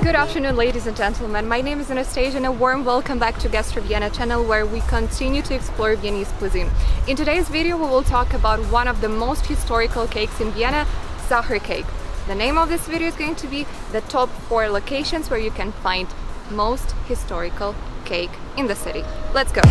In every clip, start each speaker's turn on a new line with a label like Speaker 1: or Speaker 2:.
Speaker 1: Good afternoon, ladies and gentlemen. My name is Anastasia and a warm welcome back to Gastro Vienna channel, where we continue to explore Viennese cuisine. In today's video we will talk about one of the most historical cakes in Vienna, Sacher Cake. The name of this video is going to be the top 4 locations where you can find most historical cake in the city. Let's go!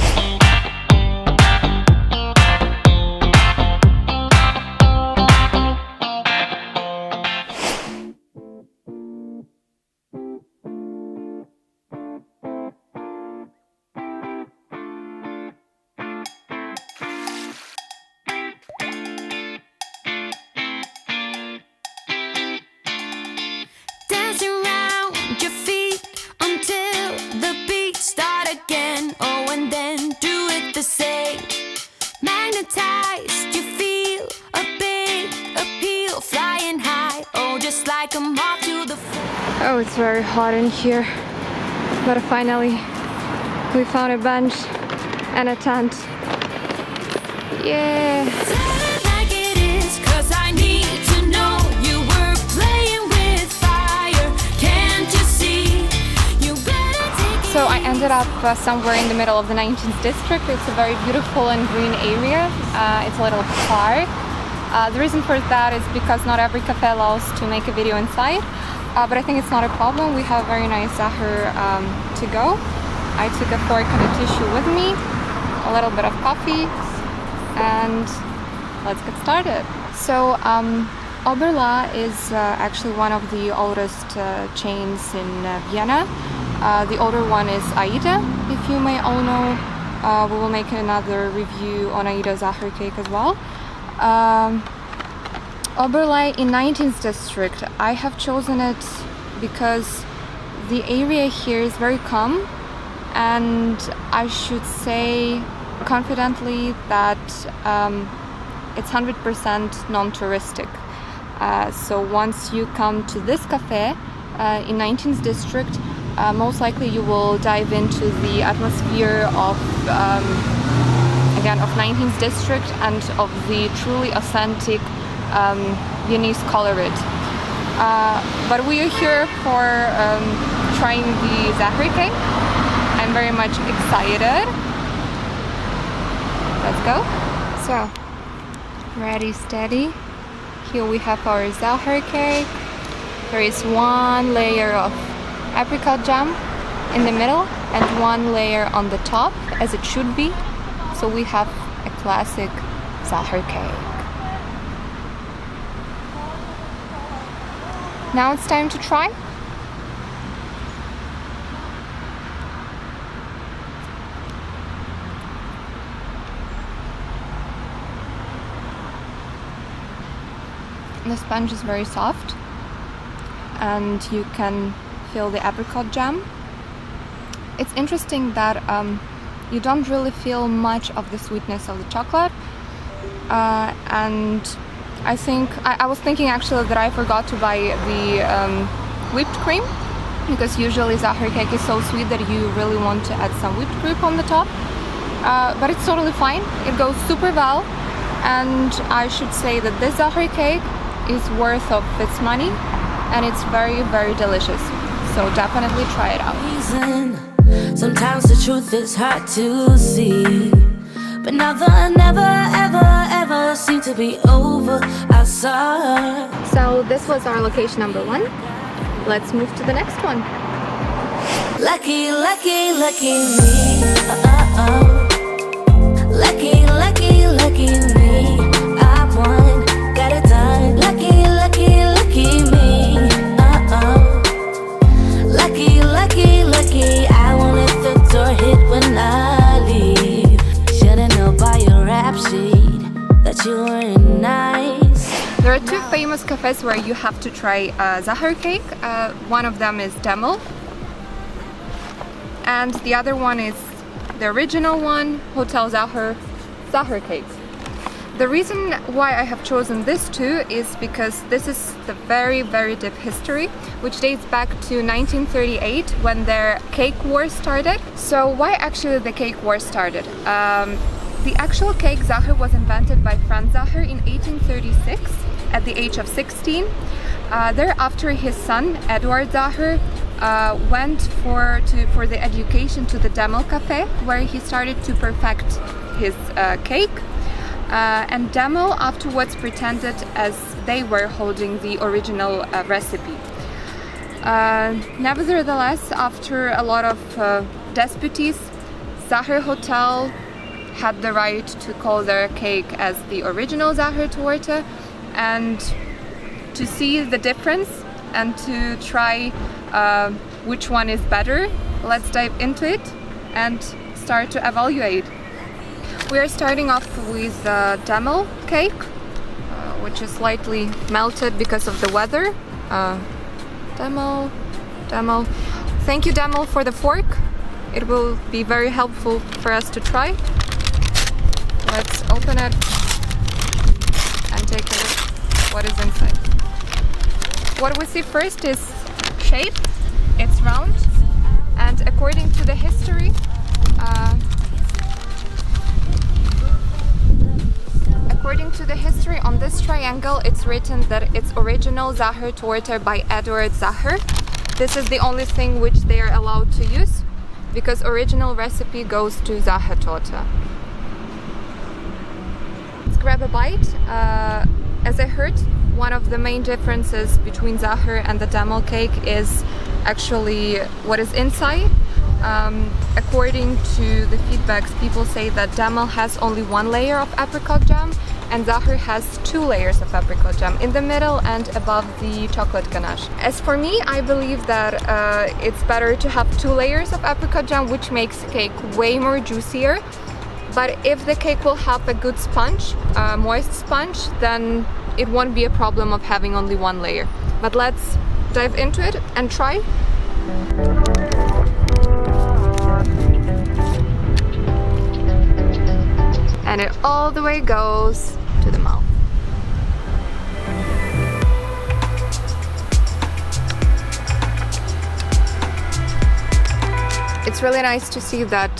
Speaker 2: Magnetized, you feel a big appeal, flying high, oh, just like a moth to the floor.
Speaker 1: Oh, it's very hot in here, but finally we found a bench and a tent. Yeah.
Speaker 2: Tell it like it is, 'cause I need to know you were playing with fire. Can't you see? You better take it.
Speaker 1: So I ended up somewhere in the middle of the 19th district. It's a very beautiful and green area. It's a little park. The reason for that is because not every cafe allows to make a video inside, but I think it's not a problem. We have very nice Sacher to go. I took a fork and a tissue with me, a little bit of coffee, and let's get started. So Oberlaa is actually one of the oldest chains in Vienna. The older one is Aida, if you may all know. We will make another review on Aida Sacher Cake as well. Oberlaa in 19th district. I have chosen it because the area here is very calm, and I should say confidently that it's 100% non-touristic. So once you come to this cafe in 19th district, most likely you will dive into the atmosphere of again of 19th district and of the truly authentic Viennese colorit. But we are here for trying the Sacher Cake. I'm very much excited. Let's go. So, ready, steady. Here we have our Sacher Cake. There is one layer of apricot jam in the middle and one layer on the top, as it should be. So we have a classic Sacher Cake. Now it's time to try. The sponge is very soft and you can feel the apricot jam. It's interesting that you don't really feel much of the sweetness of the chocolate, and I think I was thinking actually that I forgot to buy the whipped cream, because usually Sacher Cake is so sweet that you really want to add some whipped cream on the top, but it's totally fine. It goes super well, and I should say that this Sacher Cake is worth of its money, and it's very, very delicious. So definitely try it out.
Speaker 2: Sometimes the truth is hard to see, but never, never, ever, ever seem to be over. I saw her.
Speaker 1: So this was our location number 1. Let's move to the next one.
Speaker 2: Lucky, lucky, lucky me. Lucky, lucky, lucky me. I won, got it done. Lucky, lucky, lucky me. Lucky, lucky, lucky. I won't let the door hit when I leave. Should've known by your rap sheet that you weren't nice.
Speaker 1: There are 2 famous cafes where you have to try Sacher Cake. One of them is Demel, and the other one is the original one, Hotel Sacher Cake. The reason why I have chosen this 2 is because this is the very, very deep history, which dates back to 1938 when their cake war started. So why actually the cake war started? The actual cake Sacher was invented by Franz Sacher in 1836 at the age of 16. Thereafter his son Eduard Sacher went for the education to the Demel cafe, where he started to perfect his cake. And Demel afterwards pretended as they were holding the original recipe. Nevertheless, after a lot of disputes, Sacher Hotel had the right to call their cake as the original Sacher Torte, and to see the difference and to try which one is better, let's dive into it and start to evaluate. We are starting off with Demel cake, which is slightly melted because of the weather. Demel. Thank you, Demel, for the fork. It will be very helpful for us to try. Let's open it and take a look what is inside. What we see first is shape. It's round, and according to the history, on this triangle, it's written that it's original Sacher Torte by Eduard Sacher. This is the only thing which they are allowed to use, because original recipe goes to Sacher Torte. Let's grab a bite. As I heard, one of the main differences between Sacher and the Demel cake is actually what is inside. According to the feedbacks, people say that Demel has only one layer of apricot jam and Sacher has 2 layers of apricot jam in the middle and above the chocolate ganache. As for me, I believe that it's better to have 2 layers of apricot jam, which makes the cake way more juicier. But if the cake will have a good sponge, moist sponge, then it won't be a problem of having only 1 layer. But let's dive into it and try. And it all the way goes to the mouth. It's really nice to see that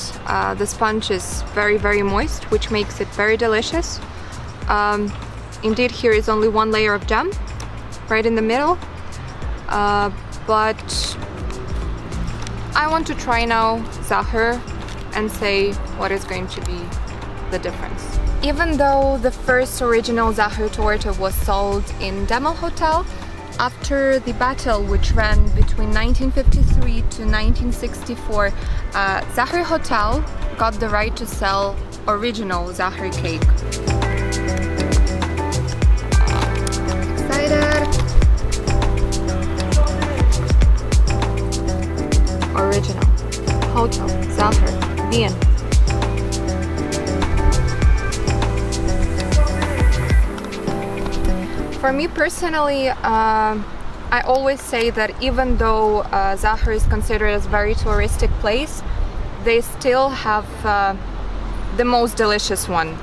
Speaker 1: the sponge is very, very moist, which makes it very delicious. Indeed, here is only 1 layer of jam right in the middle, but I want to try now Sacher and say what is going to be the difference. Even though the first original Sacher Torte was sold in Demel Hotel, after the battle which ran between 1953 to 1964, Sacher Hotel got the right to sell original Sacher cake. Excited! Original Hotel Sacher, Vienna. For me personally, I always say that even though Sacher is considered as a very touristic place, they still have the most delicious one.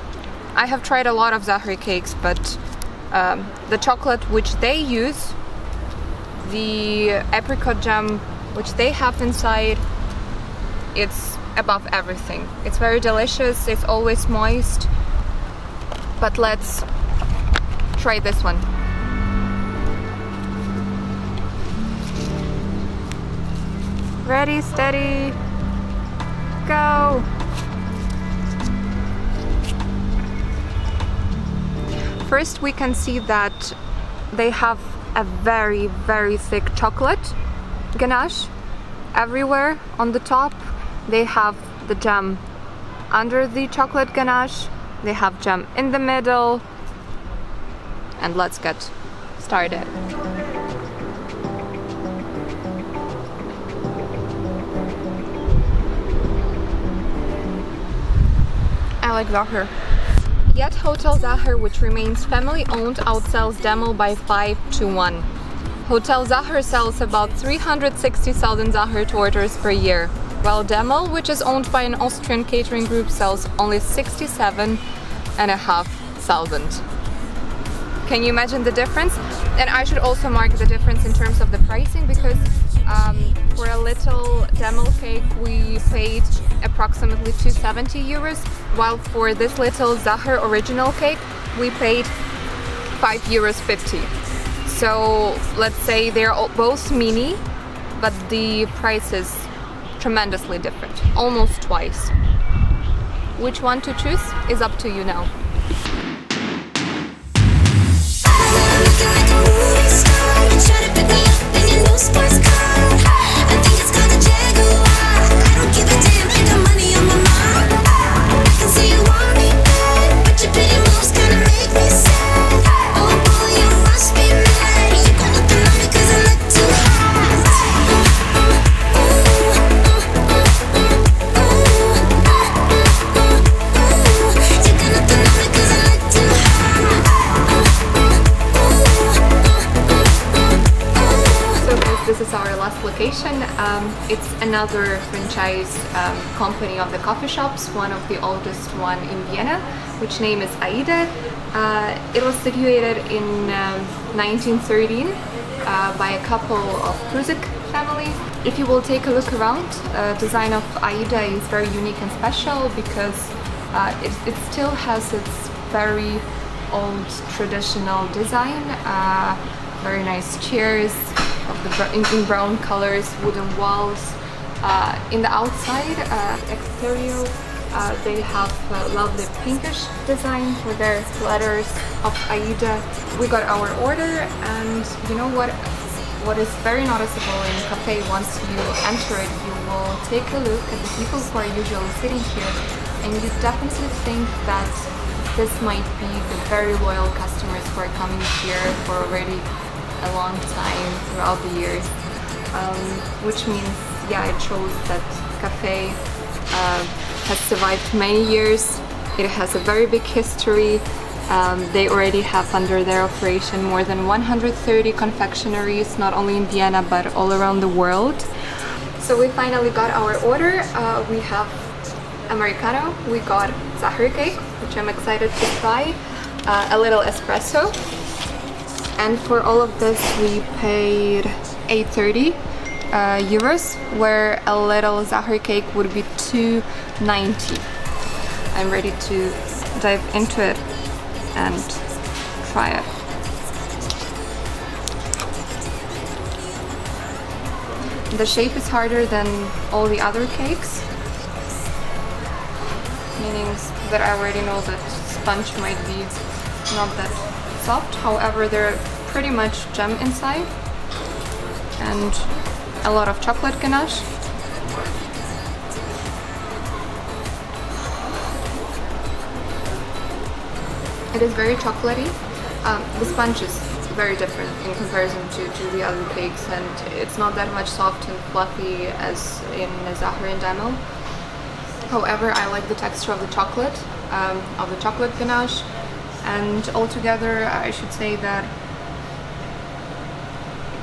Speaker 1: I have tried a lot of Sacher cakes, but the chocolate which they use, the apricot jam which they have inside, it's above everything. It's very delicious, it's always moist, but let's try this one. Ready, steady, go! First we can see that they have a very, very thick chocolate ganache everywhere on the top. They have the jam under the chocolate ganache, they have jam in the middle, and let's get started. I like Sacher. Yet Hotel Sacher, which remains family owned, outsells Demel by 5-1. Hotel Sacher sells about 360,000 Sacher tortes per year, while Demel, which is owned by an Austrian catering group, sells only 67,500. Can you imagine the difference? And I should also mark the difference in terms of the pricing, because For a little Demel cake we paid approximately 270 euros, while for this little Sacher original cake we paid 5 euros 50. So let's say they're both mini, but the price is tremendously different, almost twice. Which one to choose is up to you now. This is our last location. It's another franchise company of the coffee shops, one of the oldest one in Vienna, which name is Aida. It was situated in 1913 by a couple of Prusik families. If you will take a look around, design of Aida is very unique and special because it still has its very old traditional design. Very nice chairs in brown colors, wooden walls. In the outside exterior they have a lovely pinkish design with their letters of Aida. We got our order, and you know what is very noticeable in a cafe, once you enter it, you will take a look at the people who are usually sitting here, and you definitely think that this might be the very loyal customers who are coming here for already a long time throughout the years, which means, yeah, it shows that cafe has survived many years. It has a very big history. They already have under their operation more than 130 confectioneries, not only in Vienna but all around the world. So we finally got our order. We have Americano, we got Sacher Cake, which I'm excited to try, a little espresso. And for all of this we paid 830 euros, where a little Sacher Cake would be 290. I'm ready to dive into it and try it. The shape is harder than all the other cakes, meaning that I already know that sponge might be not that soft. However, they're pretty much jam inside and a lot of chocolate ganache. It is very chocolatey. The sponge is very different in comparison to the other cakes, and it's not that much soft and fluffy as in Sacher and Demel. However, I like the texture of the chocolate ganache, and altogether I should say that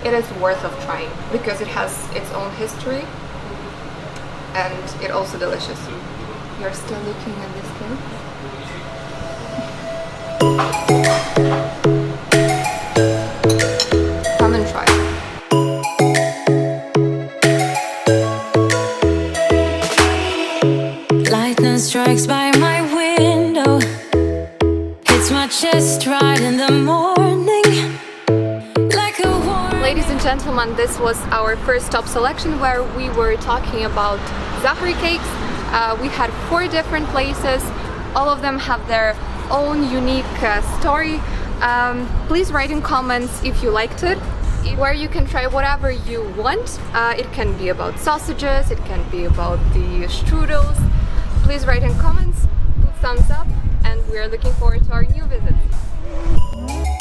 Speaker 1: it is worth of trying because it has its own history and it also delicious. You're still looking at this cake? Come and try.
Speaker 2: Lightning strikes by my window, hits my chest right in the morning, like a warning.
Speaker 1: Ladies and gentlemen, this was our first stop selection where we were talking about Sacher cakes. We had 4 different places. All of them have their own unique story. Please write in comments if you liked it, where you can try whatever you want. It can be about sausages, it can be about the strudels. Please write in comments, put thumbs up, and we are looking forward to our new visits.